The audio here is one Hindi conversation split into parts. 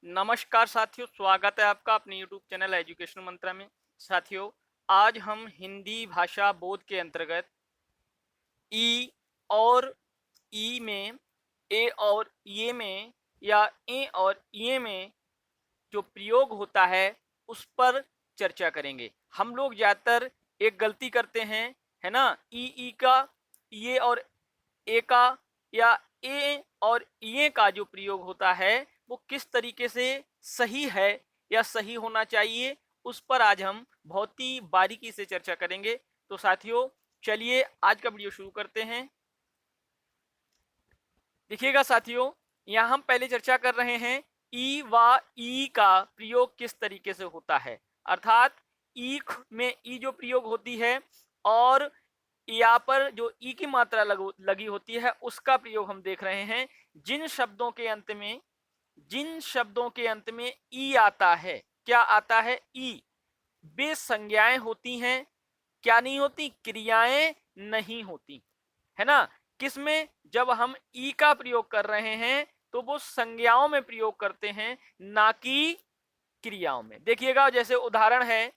नमस्कार साथियों, स्वागत है आपका अपने YouTube चैनल एजुकेशन मंत्रा में। साथियों, आज हम हिंदी भाषा बोध के अंतर्गत ई और ई में, ए और ये में या ए और ये में जो प्रयोग होता है उस पर चर्चा करेंगे। हम लोग ज़्यादातर एक गलती करते हैं, है ना? ई का, ये और ए का या ए और ये का जो प्रयोग होता है वो किस तरीके से सही है या सही होना चाहिए, उस पर आज हम बहुत ही बारीकी से चर्चा करेंगे। तो साथियों, चलिए आज का वीडियो शुरू करते हैं। देखिएगा साथियों, यहाँ हम पहले चर्चा कर रहे हैं ई व ई का प्रयोग किस तरीके से होता है। अर्थात ईख में ई जो प्रयोग होती है और यहाँ पर जो ई की मात्रा लगी होती है उसका प्रयोग हम देख रहे हैं। जिन शब्दों के अंत में ई आता है, क्या आता है? ई। वे संज्ञाएं होती हैं, क्या नहीं होती? क्रियाएं नहीं होती, है ना? किसमें? जब हम ई का प्रयोग कर रहे हैं तो वो संज्ञाओं में प्रयोग करते हैं, ना कि क्रियाओं में। देखिएगा, जैसे उदाहरण है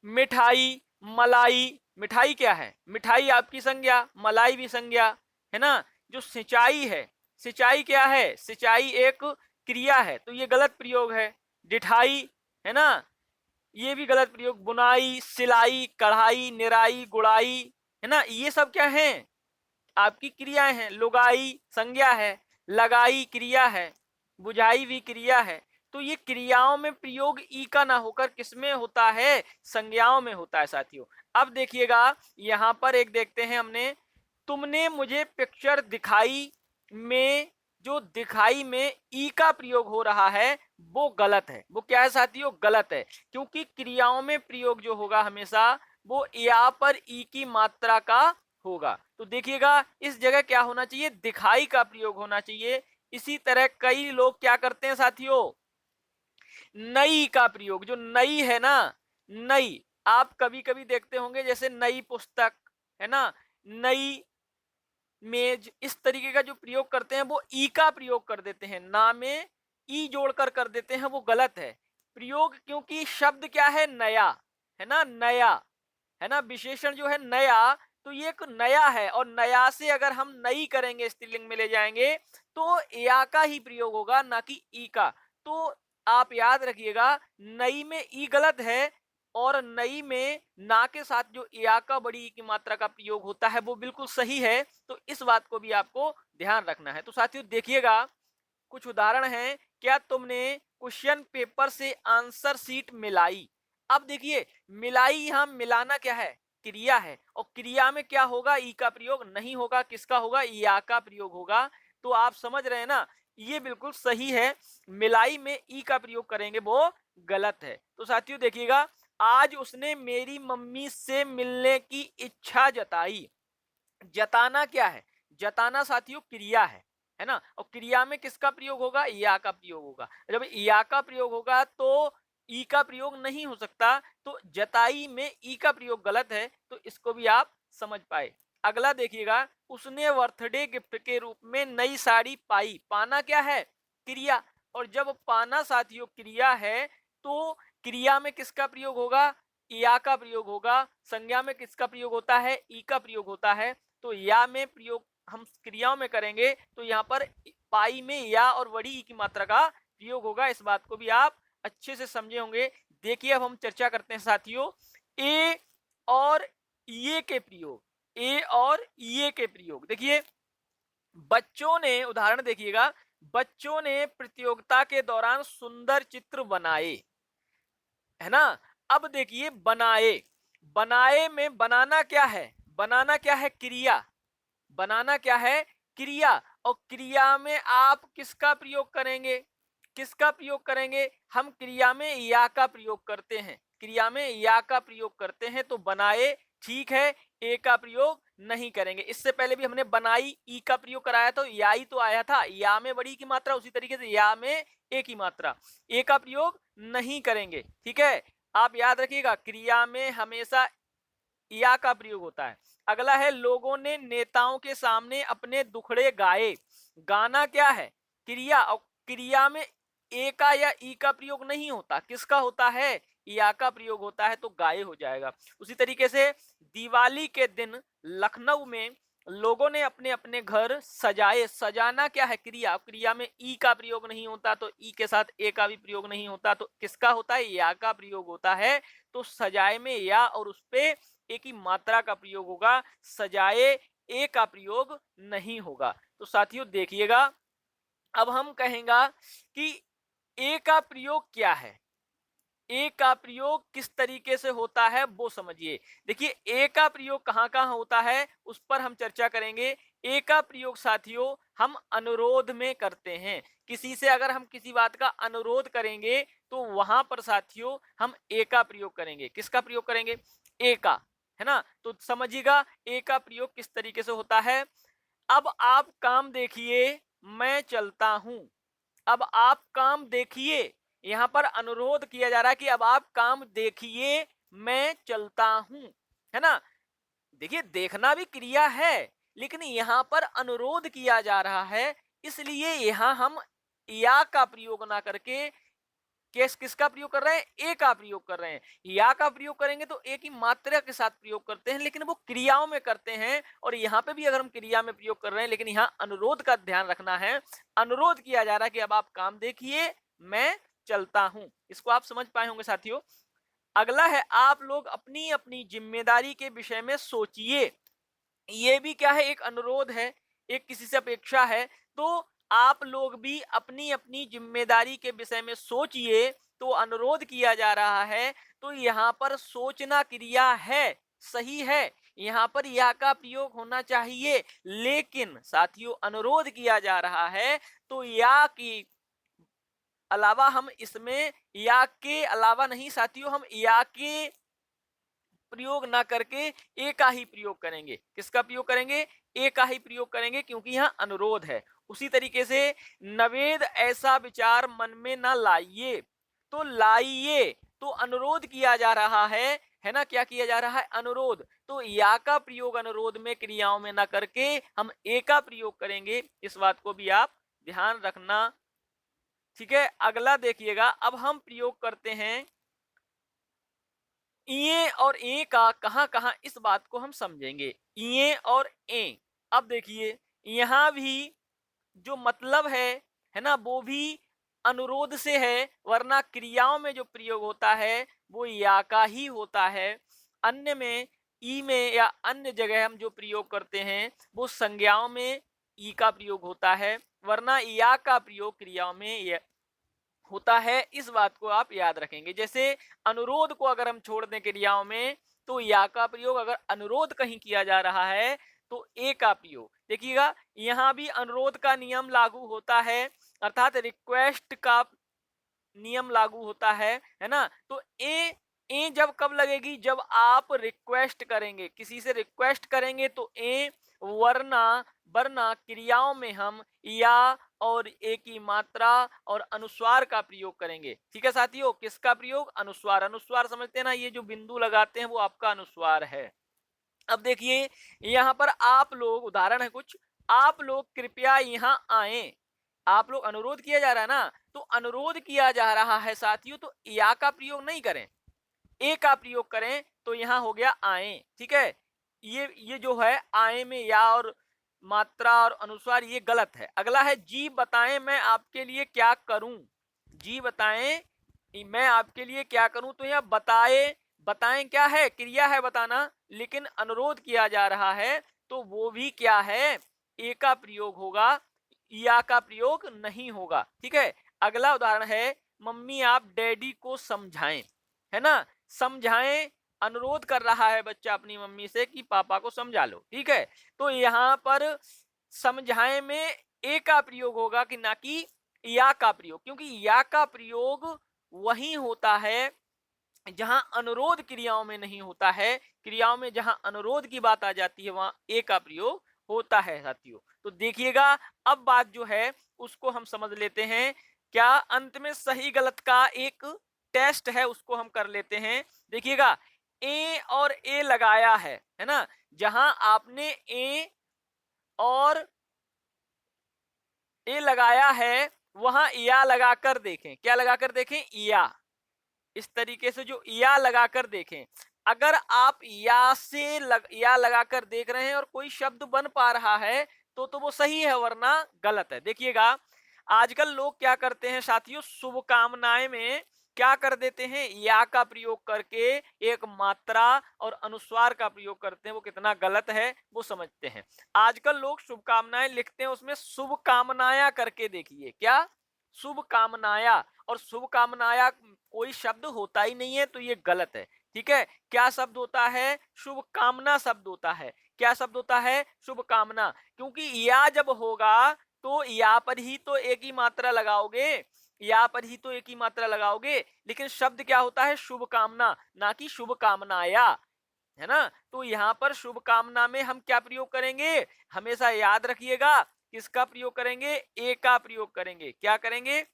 मिठाई, मलाई। मिठाई क्या है? मिठाई आपकी संज्ञा, मलाई भी संज्ञा, है ना? जो सिंचाई है, सिंचाई क्या है? सिंचाई एक क्रिया है, तो ये गलत प्रयोग है। डिठाई, है ना? ये भी गलत प्रयोग। बुनाई, सिलाई, कढ़ाई, निराई, गुड़ाई, है ना? ये सब क्या है? आपकी क्रियाएं हैं। लुगाई संज्ञा है, लगाई क्रिया है, बुझाई भी क्रिया है। तो ये क्रियाओं में प्रयोग ई का ना होकर किसमें होता है? संज्ञाओं में होता है साथियों। अब देखिएगा, यहां पर एक देखते हैं हमने, तुमने मुझे पिक्चर दिखाई में, जो दिखाई में ई का प्रयोग हो रहा है वो गलत है। वो क्या है साथियों? गलत है, क्योंकि क्रियाओं में प्रयोग जो होगा हमेशा वो या पर ई की मात्रा का होगा। तो देखिएगा, इस जगह क्या होना चाहिए? दिखाई का प्रयोग होना चाहिए। इसी तरह कई लोग क्या करते हैं साथियों? नई का प्रयोग, जो नई है ना, नई, आप कभी कभी देखते होंगे जैसे नई पुस्तक, है ना, नई मेज, इस तरीके का जो प्रयोग करते हैं वो ई का प्रयोग कर देते हैं, ना में ई जोड़कर कर देते हैं, वो गलत है प्रयोग। क्योंकि शब्द क्या है? नया, है ना? नया, है ना? विशेषण जो है नया, तो ये एक नया है, और नया से अगर हम नई करेंगे, स्त्रीलिंग में ले जाएंगे, तो या का ही प्रयोग होगा, ना कि ई का। तो आप याद रखिएगा, नई में ई गलत है, और नई में ना के साथ जो या का बड़ी ई की मात्रा का प्रयोग होता है वो बिल्कुल सही है। तो इस बात को भी आपको ध्यान रखना है। तो साथियों देखिएगा, कुछ उदाहरण हैं। क्या तुमने क्वेश्चन पेपर से आंसर सीट मिलाई? अब देखिए, मिलाई, यहां मिलाना क्या है? क्रिया है, और क्रिया में क्या होगा? ई का प्रयोग नहीं होगा। किसका होगा? या का प्रयोग होगा। तो आप समझ रहे हैं ना, ये बिल्कुल सही है। मिलाई में ई का प्रयोग करेंगे वो गलत है। तो साथियों देखिएगा, आज उसने मेरी मम्मी से मिलने की इच्छा जताई। जताना क्या है? जताना साथियों क्रिया है ना? और क्रिया में किसका प्रयोग होगा? या का प्रयोग होगा। जब या का प्रयोग होगा तो ई का प्रयोग नहीं हो सकता। तो जताई में ई का प्रयोग गलत है। तो इसको भी आप समझ पाए। अगला देखिएगा, उसने बर्थडे गिफ्ट के रूप में नई साड़ी पाई। पाना क्या है? क्रिया। और जब पाना साथियों क्रिया है, तो क्रिया में किसका प्रयोग होगा? या का प्रयोग होगा। संज्ञा में किसका प्रयोग होता है? ई का प्रयोग होता है। तो या में प्रयोग हम क्रियाओं में करेंगे तो यहाँ पर पाई में या और बड़ी ई की मात्रा का प्रयोग होगा। इस बात को भी आप अच्छे से समझे होंगे। देखिए, अब हम चर्चा करते हैं साथियों ए और ये के प्रयोग। ए और ये के प्रयोग देखिए, बच्चों ने, उदाहरण देखिएगा, बच्चों ने प्रतियोगिता के दौरान सुंदर चित्र बनाए, है ना? अब देखिए, बनाए, बनाए में बनाना क्या है? बनाना क्या है? क्रिया। बनाना क्या है? क्रिया। और क्रिया में आप किसका प्रयोग करेंगे? किसका प्रयोग करेंगे? हम क्रिया में या का प्रयोग करते हैं। क्रिया में या का प्रयोग करते हैं, तो बनाए ठीक है, ए का प्रयोग नहीं करेंगे। इससे पहले भी हमने बनाई ई का प्रयोग कराया, तो या ही तो आया था। या में बड़ी की मात्रा, उसी तरीके से या में ए की मात्रा, ए का प्रयोग नहीं करेंगे। ठीक है, आप याद रखिएगा, क्रिया में हमेशा या का प्रयोग होता है। अगला है, लोगों ने नेताओं के सामने अपने दुखड़े गाए। गाना क्या है? क्रिया। और क्रिया में ए का या ई का प्रयोग नहीं होता, किसका होता है, या का प्रयोग होता है, तो गाय हो जाएगा। उसी तरीके से दिवाली के दिन लखनऊ में लोगों ने अपने अपने घर सजाए। सजाना क्या है, क्रिया, क्रिया में ई का प्रयोग नहीं होता, तो ई के साथ ए का भी प्रयोग नहीं होता, तो किसका होता है, या का प्रयोग होता है। तो सजाए में या और उस पे ए की मात्रा का प्रयोग होगा, सजाए ए का प्रयोग नहीं होगा। तो साथियों देखिएगा, अब हम कहेंगे कि ए का प्रयोग क्या है, ए का प्रयोग किस तरीके से होता है वो समझिए। देखिए ए का प्रयोग कहां कहां होता है उस पर हम चर्चा करेंगे। ए का प्रयोग साथियों हम अनुरोध में करते हैं। किसी से अगर हम किसी बात का अनुरोध करेंगे तो वहां पर साथियों हम ए का प्रयोग करेंगे। किसका प्रयोग करेंगे, ए का, है ना। तो समझिएगा ए का प्रयोग किस तरीके से होता है। अब आप काम देखिए, मैं चलता हूं। अब आप काम देखिए, यहां पर अनुरोध किया जा रहा है कि अब आप काम देखिए, मैं चलता हूं, है ना। देखिए देखना भी क्रिया है, लेकिन यहां पर अनुरोध किया जा रहा है, इसलिए यहां हम या का प्रयोग ना करके किसका प्रयोग कर रहे हैं, ए का प्रयोग कर रहे हैं। या का प्रयोग करेंगे तो ए की मात्रा के साथ प्रयोग करते हैं, लेकिन वो क्रियाओं में करते हैं। और यहाँ पे भी अगर हम क्रिया में प्रयोग कर रहे हैं, लेकिन यहाँ अनुरोध का ध्यान रखना है। अनुरोध किया जा रहा है कि अब आप काम देखिए, मैं चलता हूं। इसको आप समझ पाए होंगे साथियों। अगला है, आप लोग अपनी अपनी जिम्मेदारी के विषय में सोचिए। ये भी क्या है, एक अनुरोध है, एक किसी से अपेक्षा है। तो आप लोग भी अपनी अपनी जिम्मेदारी के विषय में सोचिए, तो अनुरोध किया जा रहा है। तो यहाँ पर सोचना क्रिया है, सही है, यहाँ पर या का प्रयोग होना चाहिए, लेकिन साथियों अनुरोध किया जा रहा है तो या की अलावा हम इसमें, या के अलावा नहीं साथियों, हम या के प्रयोग ना करके ए का ही प्रयोग करेंगे। किसका प्रयोग करेंगे, ए का ही प्रयोग करेंगे, क्योंकि यहाँ अनुरोध है। उसी तरीके से नवेद ऐसा विचार मन में ना लाइए, तो लाइए, तो अनुरोध किया जा रहा है ना। क्या किया जा रहा है, अनुरोध। तो या का प्रयोग अनुरोध में क्रियाओं में ना करके हम ए का प्रयोग करेंगे। इस बात को भी आप ध्यान रखना, ठीक है। अगला देखिएगा, अब हम प्रयोग करते हैं इए और ए का। कहां कहां इस बात को हम समझेंगे, इए और ए। अब देखिए यहां भी जो मतलब है ना, वो भी अनुरोध से है, वरना क्रियाओं में जो प्रयोग होता है वो या का ही होता है। अन्य में, ई में या अन्य जगह हम जो प्रयोग करते हैं वो संज्ञाओं में ई का प्रयोग होता है, वरना या का प्रयोग क्रियाओं में होता है। इस बात को आप याद रखेंगे। जैसे अनुरोध को अगर हम छोड़ दें क्रियाओं में, तो या का प्रयोग अगर अनुरोध कहीं किया जा रहा है तो ए का प्रयोग। देखिएगा यहां भी अनुरोध का नियम लागू होता है, अर्थात रिक्वेस्ट का नियम लागू होता है ना। तो ए जब कब लगेगी, जब आप रिक्वेस्ट करेंगे, किसी से रिक्वेस्ट करेंगे तो ए, वरना वरना क्रियाओं में हम या और ए की मात्रा और अनुस्वार का प्रयोग करेंगे। ठीक है साथियों, किसका प्रयोग, अनुस्वार। अनुस्वार समझते हैं ना, ये जो बिंदु लगाते हैं वो आपका अनुस्वार है। अब देखिए यहाँ पर आप लोग, उदाहरण है कुछ, आप लोग कृपया यहाँ आए। आप लोग, अनुरोध किया जा रहा है ना, तो अनुरोध किया जा रहा है साथियों, तो या का प्रयोग नहीं करें, ए का प्रयोग करें। तो यहाँ हो गया आए, ठीक है। ये जो है आए में या और मात्रा और अनुस्वार, ये गलत है। अगला है, जी बताएं मैं आपके लिए क्या करूं। जी बताएं मैं आपके लिए क्या करूं। तो यहाँ बताए, बताएं क्या है, क्रिया है बताना, लेकिन अनुरोध किया जा रहा है, तो वो भी क्या है, ए का प्रयोग होगा, या का प्रयोग नहीं होगा। ठीक है। अगला उदाहरण है, मम्मी आप डैडी को समझाएं, है ना। समझाएं, अनुरोध कर रहा है बच्चा अपनी मम्मी से कि पापा को समझा लो। ठीक है। तो यहाँ पर समझाएं में ए का प्रयोग होगा कि ना कि या का प्रयोग, क्योंकि या का प्रयोग वही होता है जहां अनुरोध क्रियाओं में नहीं होता है। क्रियाओं में जहां अनुरोध की बात आ जाती है वहां ए का प्रयोग होता है साथियों। तो देखिएगा अब बात जो है उसको हम समझ लेते हैं। क्या अंत में सही गलत का एक टेस्ट है, उसको हम कर लेते हैं। देखिएगा ए और ए लगाया है ना। जहां आपने ए और ए लगाया है वहां या लगाकर देखें। क्या लगाकर देखें? या। इस तरीके से जो या लगाकर देखें। अगर आप या लगाकर देख रहे हैं और कोई शब्द बन पा रहा है तो वो सही है, वरना गलत है। देखिएगा, आजकल लोग क्या करते हैं साथियों, शुभकामनाएं में क्या कर देते हैं, या का प्रयोग करके एक मात्रा और अनुस्वार का प्रयोग करते हैं। वो कितना गलत है वो समझते हैं। आजकल लोग शुभकामनाएं लिखते हैं, उसमें शुभकामनाया करके देखिए। क्या? शुभकामनाया। और शुभकामनाया कोई शब्द होता ही नहीं है, तो ये गलत है। ठीक है, क्या शब्द होता है? शुभकामना शब्द होता है। क्या शब्द होता है? शुभकामना। क्योंकि या जब होगा तो या पर ही तो एक ही मात्रा लगाओगे, या पर ही तो एक ही मात्रा लगाओगे। लेकिन शब्द क्या होता है? शुभकामना, ना कि शुभकामनाया, है ना। तो यहाँ पर शुभकामना में हम क्या प्रयोग करेंगे? हमेशा याद रखिएगा, किसका प्रयोग करेंगे? ए का प्रयोग करेंगे। क्या करेंगे?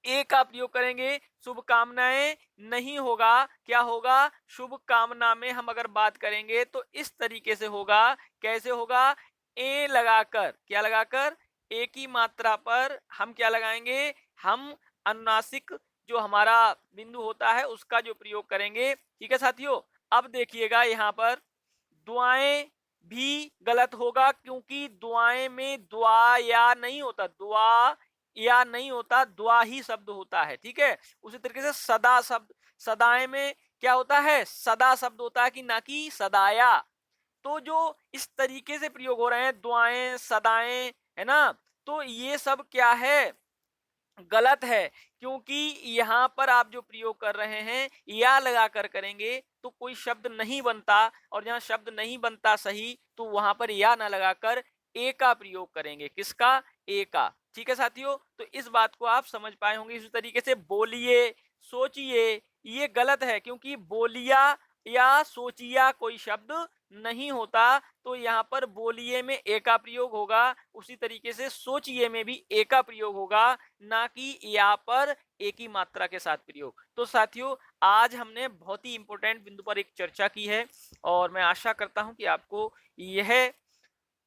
ए का प्रयोग करेंगे। शुभकामनाएं नहीं होगा। क्या होगा? शुभकामना में हम अगर बात करेंगे तो इस तरीके से होगा। कैसे होगा? ए लगाकर। क्या लगाकर? ए की मात्रा पर हम क्या लगाएंगे? हम अनुनासिक जो हमारा बिंदु होता है उसका जो प्रयोग करेंगे। ठीक है साथियों, अब देखिएगा यहाँ पर दुआएं भी गलत होगा, क्योंकि दुआएं में दुआ या नहीं होता, दुआ या नहीं होता, दुआ ही शब्द होता है। ठीक है, उसी तरीके से सदा शब्द, सदाएं में क्या होता है? सदा शब्द होता है, कि ना कि सदाया। तो जो इस तरीके से प्रयोग हो रहे हैं, दुआएं, सदाएं, है ना, तो ये सब क्या है? गलत है। क्योंकि यहाँ पर आप जो प्रयोग कर रहे हैं या लगाकर करेंगे तो कोई शब्द नहीं बनता, और जहाँ शब्द नहीं बनता सही, तो वहां पर या ना लगाकर ए का प्रयोग करेंगे। किसका? ए का। ठीक है साथियों, तो इस बात को आप समझ पाए होंगे। इसी तरीके से बोलिए, सोचिए, ये गलत है, क्योंकि बोलिया या सोचिया कोई शब्द नहीं होता। तो यहाँ पर बोलिए में ए का प्रयोग होगा, उसी तरीके से सोचिए में भी ए का प्रयोग होगा, ना कि यहाँ पर एक ही मात्रा के साथ प्रयोग। तो साथियों, आज हमने बहुत ही इंपॉर्टेंट बिंदु पर एक चर्चा की है, और मैं आशा करता हूं कि आपको यह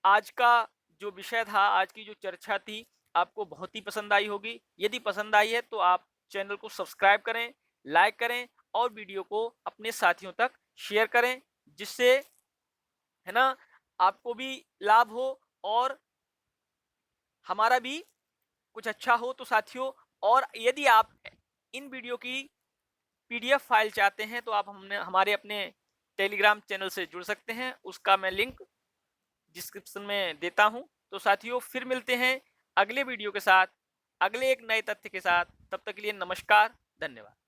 आज का जो विषय था, आज की जो चर्चा थी, आपको बहुत ही पसंद आई होगी। यदि पसंद आई है तो आप चैनल को सब्सक्राइब करें, लाइक करें, और वीडियो को अपने साथियों तक शेयर करें, जिससे, है ना, आपको भी लाभ हो और हमारा भी कुछ अच्छा हो। तो साथियों, और यदि आप इन वीडियो की पीडीएफ फाइल चाहते हैं तो आप हमने हमारे अपने टेलीग्राम चैनल से जुड़ सकते हैं। उसका मैं लिंक डिस्क्रिप्शन में देता हूं। तो साथियों, फिर मिलते हैं अगले वीडियो के साथ, अगले एक नए तथ्य के साथ। तब तक के लिए नमस्कार, धन्यवाद।